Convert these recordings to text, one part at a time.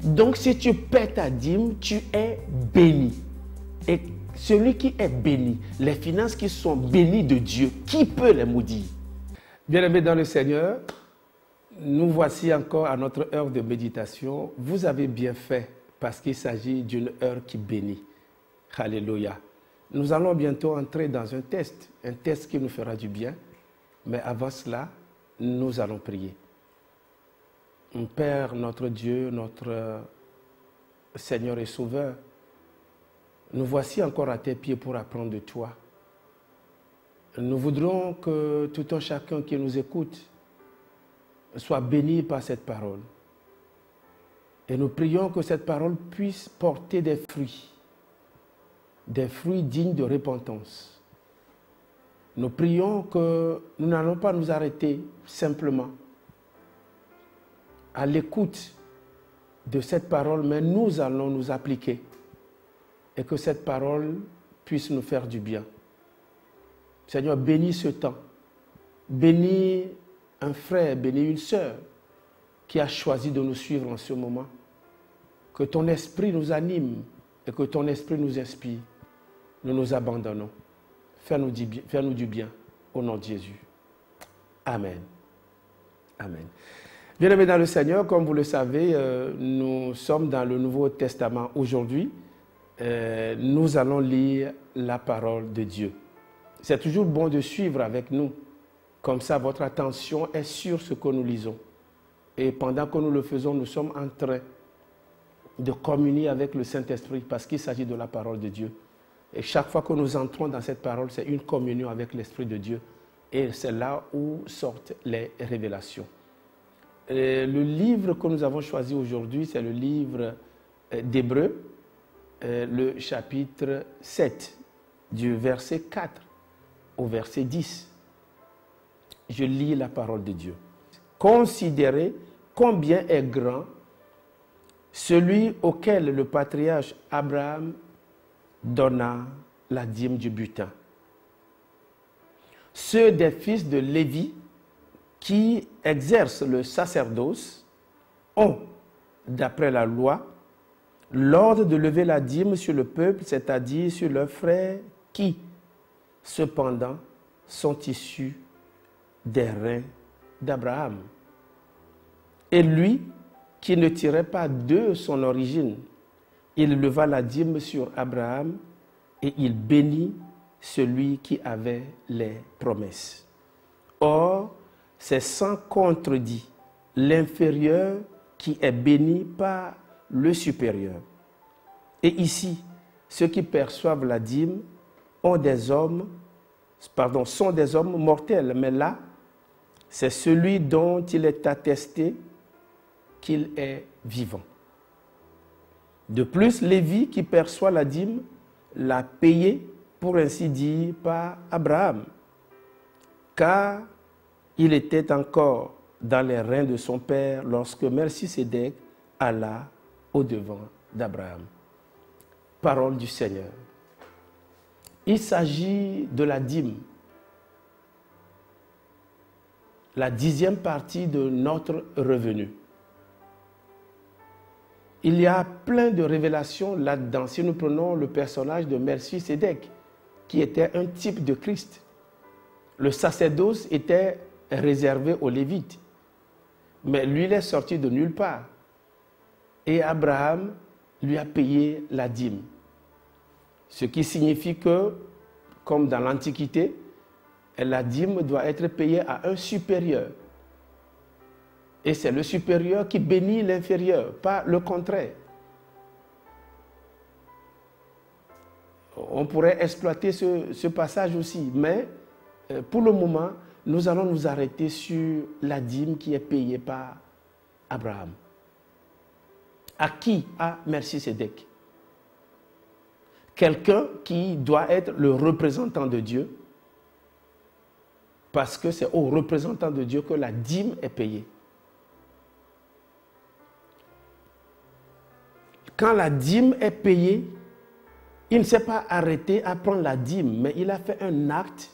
Donc, si tu paies ta dîme, tu es béni. Et celui qui est béni, les finances qui sont bénies de Dieu, qui peut les maudire? Bien-aimés dans le Seigneur, nous voici encore à notre heure de méditation. Vous avez bien fait parce qu'il s'agit d'une heure qui bénit. Alléluia. Nous allons bientôt entrer dans un test qui nous fera du bien. Mais avant cela, nous allons prier. Père, notre Dieu, notre Seigneur et Sauveur, nous voici encore à tes pieds pour apprendre de toi. Nous voudrons que tout un chacun qui nous écoute soit béni par cette parole. Et nous prions que cette parole puisse porter des fruits dignes de repentance. Nous prions que nous n'allons pas nous arrêter simplement à l'écoute de cette parole, mais nous allons nous appliquer et que cette parole puisse nous faire du bien. Seigneur, bénis ce temps. Bénis un frère, bénis une sœur qui a choisi de nous suivre en ce moment. Que ton esprit nous anime et que ton esprit nous inspire. Nous nous abandonnons. Fais-nous du bien au nom de Jésus. Amen. Amen. Bien-aimés dans le Seigneur, comme vous le savez, nous sommes dans le Nouveau Testament aujourd'hui. Nous allons lire la parole de Dieu. C'est toujours bon de suivre avec nous. Comme ça, votre attention est sur ce que nous lisons. Et pendant que nous le faisons, nous sommes en train de communier avec le Saint-Esprit parce qu'il s'agit de la parole de Dieu. Et chaque fois que nous entrons dans cette parole, c'est une communion avec l'Esprit de Dieu. Et c'est là où sortent les révélations. Le livre que nous avons choisi aujourd'hui, c'est le livre d'Hébreux, le chapitre 7, du verset 4 au verset 10. Je lis la parole de Dieu. Considérez combien est grand celui auquel le patriarche Abraham donna la dîme du butin. Ceux des fils de Lévi qui exercent le sacerdoce ont, d'après la loi, l'ordre de lever la dîme sur le peuple, c'est-à-dire sur leurs frères qui, cependant, sont issus des reins d'Abraham. Et lui, qui ne tirait pas de son origine, il leva la dîme sur Abraham et il bénit celui qui avait les promesses. Or, c'est sans contredit l'inférieur qui est béni par le supérieur. Et ici, ceux qui perçoivent la dîme sont des hommes mortels, mais là, c'est celui dont il est attesté qu'il est vivant. De plus, Lévi qui perçoit la dîme l'a payé, pour ainsi dire, par Abraham, car il était encore dans les reins de son père lorsque Melchisédek alla au-devant d'Abraham. Parole du Seigneur. Il s'agit de la dîme, la 10e partie de notre revenu. Il y a plein de révélations là-dedans. Si nous prenons le personnage de Melchisédek, qui était un type de Christ, le sacerdoce était réservé aux Lévites. Mais lui, il est sorti de nulle part. Et Abraham lui a payé la dîme. Ce qui signifie que, comme dans l'Antiquité, la dîme doit être payée à un supérieur. Et c'est le supérieur qui bénit l'inférieur, pas le contraire. On pourrait exploiter ce passage aussi, mais pour le moment, nous allons nous arrêter sur la dîme qui est payée par Abraham. À qui? À Melchisédek. Quelqu'un qui doit être le représentant de Dieu, parce que c'est au représentant de Dieu que la dîme est payée. Quand la dîme est payée, Il ne s'est pas arrêté à prendre la dîme, mais il a fait un acte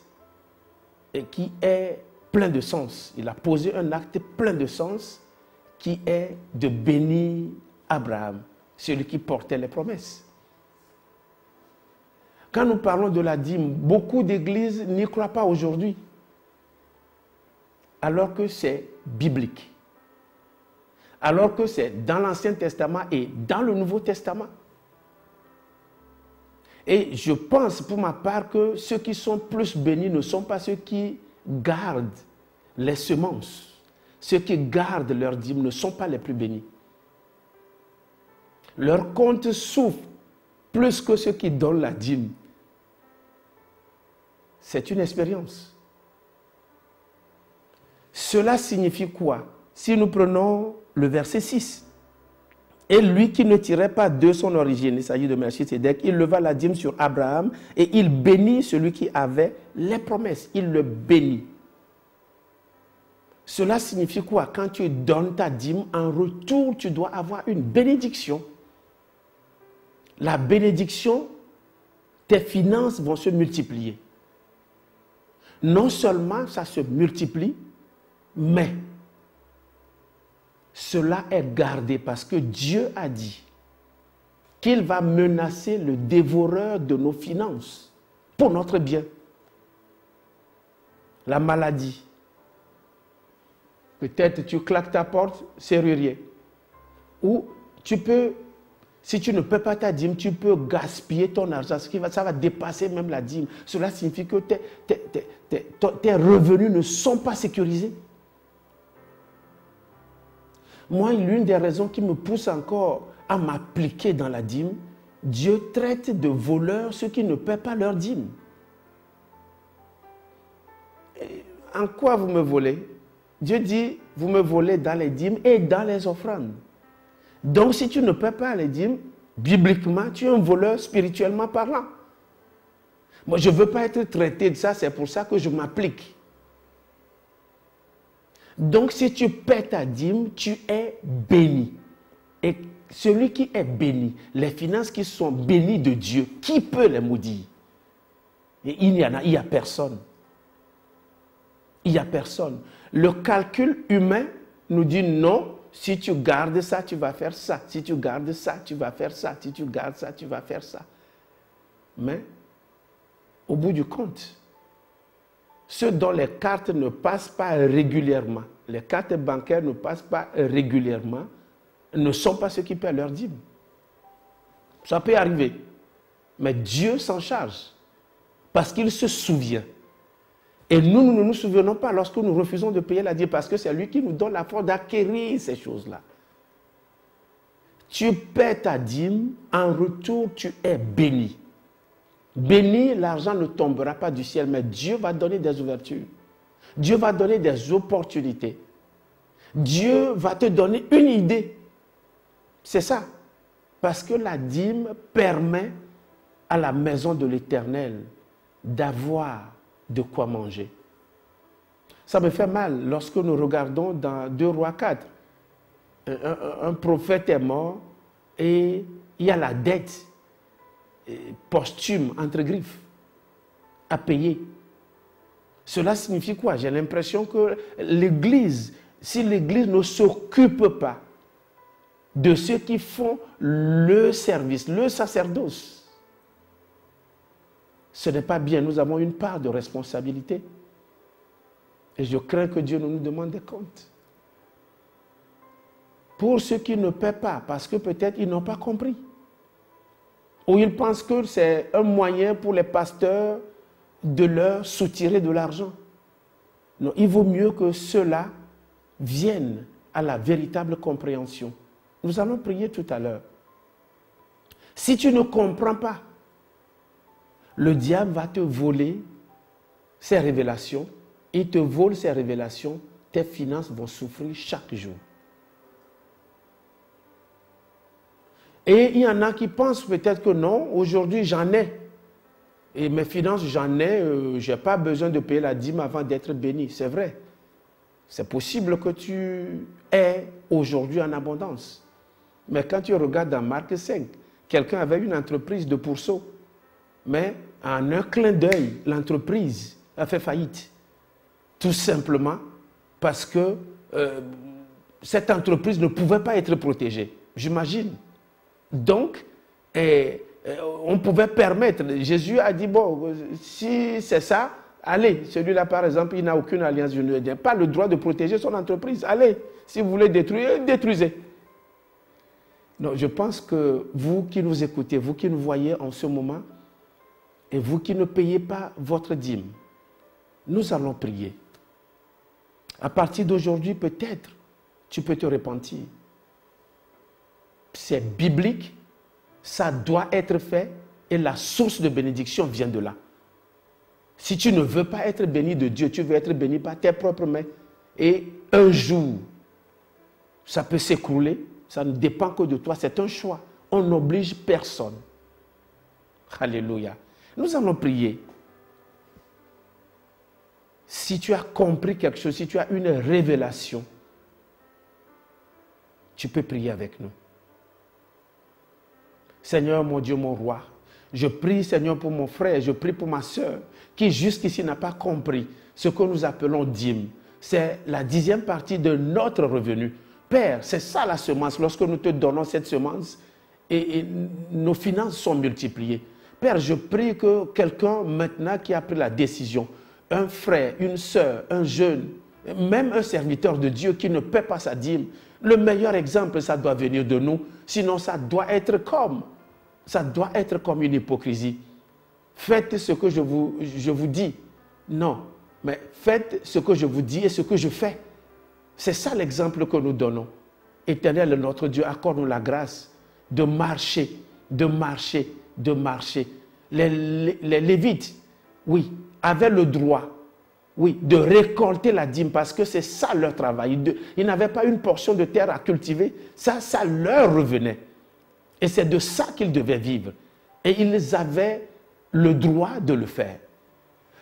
qui est plein de sens. Il a posé un acte plein de sens qui est de bénir Abraham, celui qui portait les promesses. Quand nous parlons de la dîme, beaucoup d'églises n'y croient pas aujourd'hui, alors que c'est biblique, alors que c'est dans l'Ancien Testament et dans le Nouveau Testament. Et je pense pour ma part que ceux qui sont plus bénis ne sont pas ceux qui gardent les semences. Ceux qui gardent leur dîme ne sont pas les plus bénis. Leur compte souffre plus que ceux qui donnent la dîme. C'est une expérience. Cela signifie quoi? Si nous prenons le verset 6. Et lui qui ne tirait pas de son origine, il s'agit de Melchisédek, il leva la dîme sur Abraham et il bénit celui qui avait les promesses. Il le bénit. Cela signifie quoi? Quand tu donnes ta dîme, en retour, tu dois avoir une bénédiction. La bénédiction, tes finances vont se multiplier. Non seulement ça se multiplie, mais cela est gardé parce que Dieu a dit qu'il va menacer le dévoreur de nos finances pour notre bien. La maladie. Peut-être tu claques ta porte, serrurier. Ou tu peux, si tu ne paies pas ta dîme, tu peux gaspiller ton argent. Ça va dépasser même la dîme. Cela signifie que tes revenus ne sont pas sécurisés. Moi, l'une des raisons qui me pousse encore à m'appliquer dans la dîme, Dieu traite de voleurs ceux qui ne paient pas leur dîme. Et en quoi vous me volez? Dieu dit, vous me volez dans les dîmes et dans les offrandes. Donc, si tu ne paies pas les dîmes, bibliquement, tu es un voleur spirituellement parlant. Moi, je ne veux pas être traité de ça, c'est pour ça que je m'applique. Donc, si tu paies ta dîme, tu es béni. Et celui qui est béni, les finances qui sont bénies de Dieu, qui peut les maudire? Et il n'y a personne. Il n'y a personne. Le calcul humain nous dit non, si tu gardes ça, tu vas faire ça. Si tu gardes ça, tu vas faire ça. Si tu gardes ça, tu vas faire ça. Mais, au bout du compte, ceux dont les cartes ne passent pas régulièrement, les cartes bancaires ne passent pas régulièrement, ne sont pas ceux qui paient leur dîme. Ça peut arriver. Mais Dieu s'en charge. Parce qu'il se souvient. Et nous ne nous souvenons pas lorsque nous refusons de payer la dîme, parce que c'est lui qui nous donne la force d'acquérir ces choses-là. Tu paies ta dîme, en retour tu es béni. Béni, l'argent ne tombera pas du ciel, mais Dieu va donner des ouvertures. Dieu va donner des opportunités. Dieu va te donner une idée. C'est ça. Parce que la dîme permet à la maison de l'Éternel d'avoir de quoi manger. Ça me fait mal lorsque nous regardons dans 2 Rois 4. Un prophète est mort et il y a la dette posthume, entre griffes, à payer. Cela signifie quoi? J'ai l'impression que l'Église, si l'Église ne s'occupe pas de ceux qui font le service, le sacerdoce, ce n'est pas bien. Nous avons une part de responsabilité. Et je crains que Dieu nous demande des comptes. Pour ceux qui ne paient pas, parce que peut-être ils n'ont pas compris. Ou ils pensent que c'est un moyen pour les pasteurs de leur soutirer de l'argent. Non, il vaut mieux que ceux-là viennent à la véritable compréhension. Nous allons prier tout à l'heure. Si tu ne comprends pas, le diable va te voler ces révélations. Il te vole ces révélations, tes finances vont souffrir chaque jour. Et il y en a qui pensent peut-être que non, aujourd'hui j'en ai. Et mes finances, j'en ai, je n'ai pas besoin de payer la dîme avant d'être béni. C'est vrai. C'est possible que tu aies aujourd'hui en abondance. Mais quand tu regardes dans Marc 5, quelqu'un avait une entreprise de pourceaux. mais en un clin d'œil, l'entreprise a fait faillite. Tout simplement parce que cette entreprise ne pouvait pas être protégée, j'imagine. Donc, on pouvait permettre, Jésus a dit, bon, si c'est ça, allez, celui-là par exemple, il n'a aucune alliance, je ne pas le droit de protéger son entreprise. Allez, si vous voulez détruire, détruisez. Non, je pense que vous qui nous écoutez, vous qui nous voyez en ce moment, et vous qui ne payez pas votre dîme, nous allons prier. À partir d'aujourd'hui, peut-être, tu peux te repentir. C'est biblique, ça doit être fait, et la source de bénédiction vient de là. Si tu ne veux pas être béni de Dieu, tu veux être béni par tes propres mains. Et un jour, ça peut s'écrouler, ça ne dépend que de toi, c'est un choix. On n'oblige personne. Alléluia. Nous allons prier. Si tu as compris quelque chose, si tu as une révélation, tu peux prier avec nous. Seigneur, mon Dieu, mon roi, je prie, Seigneur, pour mon frère, je prie pour ma soeur, qui jusqu'ici n'a pas compris ce que nous appelons dîme. C'est la 10e partie de notre revenu. Père, c'est ça la semence. Lorsque nous te donnons cette semence, et nos finances sont multipliées. Père, je prie que quelqu'un maintenant qui a pris la décision, un frère, une soeur, un jeune, même un serviteur de Dieu qui ne paie pas sa dîme, le meilleur exemple, ça doit venir de nous. Sinon, ça doit être comme une hypocrisie. Faites ce que je vous dis. Non, mais faites ce que je vous dis et ce que je fais. C'est ça l'exemple que nous donnons. Éternel, notre Dieu, accorde-nous la grâce de marcher, de marcher, de marcher. Les Lévites, oui, avaient le droit, oui, de récolter la dîme parce que c'est ça leur travail. Ils n'avaient pas une portion de terre à cultiver, ça leur revenait. Et c'est de ça qu'ils devaient vivre. Et ils avaient le droit de le faire.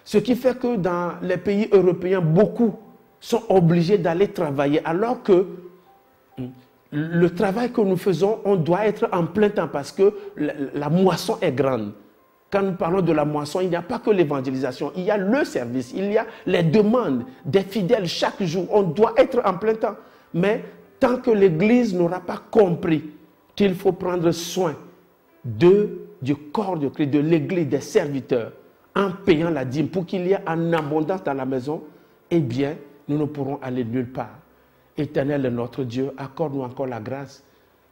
Ce qui fait que dans les pays européens, beaucoup sont obligés d'aller travailler alors que le travail que nous faisons, on doit être en plein temps parce que la moisson est grande. Quand nous parlons de la moisson, il n'y a pas que l'évangélisation, il y a le service, il y a les demandes des fidèles chaque jour. On doit être en plein temps. Mais tant que l'Église n'aura pas compris qu'il faut prendre soin du corps de Christ, de l'Église, des serviteurs, en payant la dîme pour qu'il y ait en abondance dans la maison, eh bien, nous ne pourrons aller nulle part. Éternel notre Dieu, accorde-nous encore la grâce,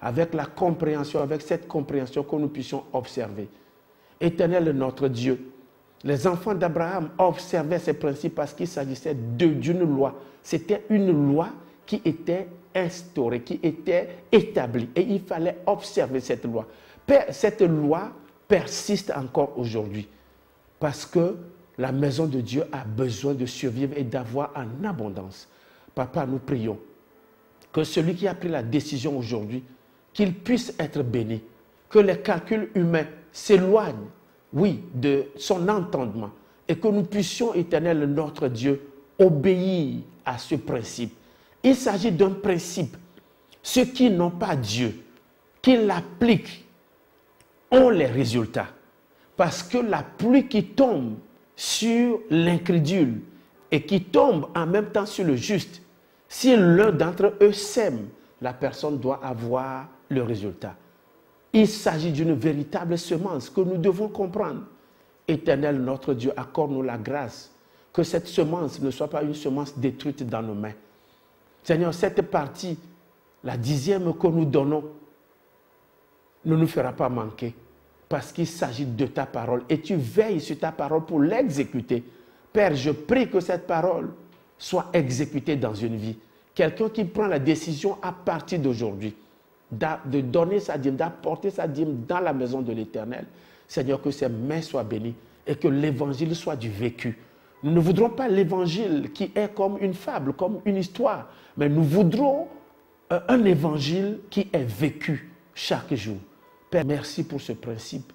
avec la compréhension, avec cette compréhension que nous puissions observer. Éternel notre Dieu, les enfants d'Abraham observaient ces principes parce qu'il s'agissait d'une loi. C'était une loi qui était instaurée, qui était établie. Et il fallait observer cette loi. Cette loi persiste encore aujourd'hui parce que la maison de Dieu a besoin de survivre et d'avoir en abondance. Papa, nous prions que celui qui a pris la décision aujourd'hui, qu'il puisse être béni, que les calculs humains s'éloignent, oui, de son entendement et que nous puissions, éternel notre Dieu, obéir à ce principe. Il s'agit d'un principe. Ceux qui n'ont pas Dieu, qui l'appliquent, ont les résultats. Parce que la pluie qui tombe sur l'incrédule et qui tombe en même temps sur le juste, si l'un d'entre eux sème, la personne doit avoir le résultat. Il s'agit d'une véritable semence que nous devons comprendre. Éternel notre Dieu, accorde-nous la grâce que cette semence ne soit pas une semence détruite dans nos mains. Seigneur, cette partie, la 10e que nous donnons, ne nous fera pas manquer parce qu'il s'agit de ta parole et tu veilles sur ta parole pour l'exécuter. Père, je prie que cette parole soit exécutée dans une vie. Quelqu'un qui prend la décision à partir d'aujourd'hui de donner sa dîme, d'apporter sa dîme dans la maison de l'Éternel. Seigneur, que ses mains soient bénies et que l'évangile soit du vécu. Nous ne voudrons pas l'évangile qui est comme une fable, comme une histoire, mais nous voudrons un évangile qui est vécu chaque jour. Père, merci pour ce principe.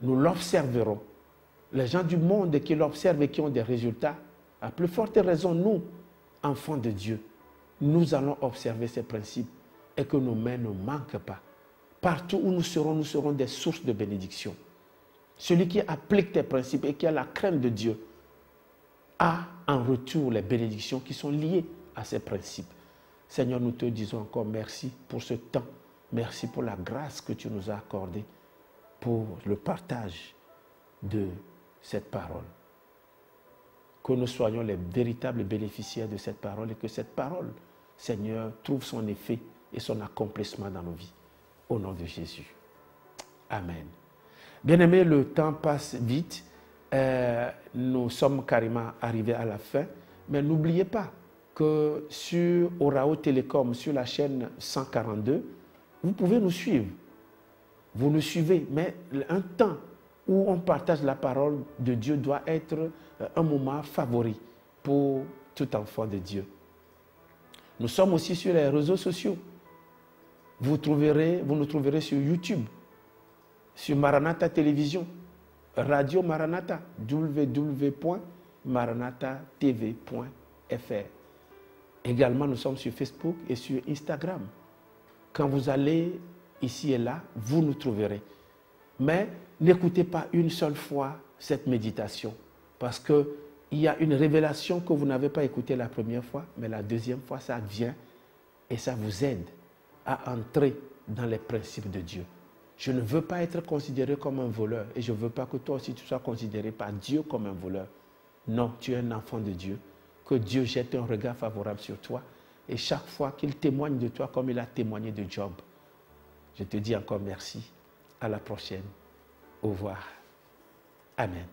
Nous l'observerons. Les gens du monde qui l'observent et qui ont des résultats, à plus forte raison, nous, enfants de Dieu, nous allons observer ces principes et que nos mains ne manquent pas. Partout où nous serons des sources de bénédiction. celui qui applique tes principes et qui a la crainte de Dieu, a en retour les bénédictions qui sont liées à ces principes. Seigneur, nous te disons encore merci pour ce temps. Merci pour la grâce que tu nous as accordée pour le partage de cette parole. Que nous soyons les véritables bénéficiaires de cette parole et que cette parole, Seigneur, trouve son effet et son accomplissement dans nos vies. Au nom de Jésus. Amen. Bien-aimés, le temps passe vite. Nous sommes carrément arrivés à la fin. Mais n'oubliez pas que sur Orao Télécom, sur la chaîne 142, vous pouvez nous suivre. Vous nous suivez, mais un temps où on partage la parole de Dieu doit être un moment favori pour tout enfant de Dieu. Nous sommes aussi sur les réseaux sociaux. Vous nous trouverez sur YouTube, sur Maranatha Télévision, Radio Maranatha, www.maranatatv.fr. Également, nous sommes sur Facebook et sur Instagram. Quand vous allez ici et là, vous nous trouverez. Mais n'écoutez pas une seule fois cette méditation, parce qu'il y a une révélation que vous n'avez pas écoutée la première fois, mais la deuxième fois, ça vient et ça vous aide à entrer dans les principes de Dieu. Je ne veux pas être considéré comme un voleur et je ne veux pas que toi aussi tu sois considéré par Dieu comme un voleur. Non, tu es un enfant de Dieu. Que Dieu jette un regard favorable sur toi et chaque fois qu'il témoigne de toi comme il a témoigné de Job. Je te dis encore merci. À la prochaine. Au revoir. Amen.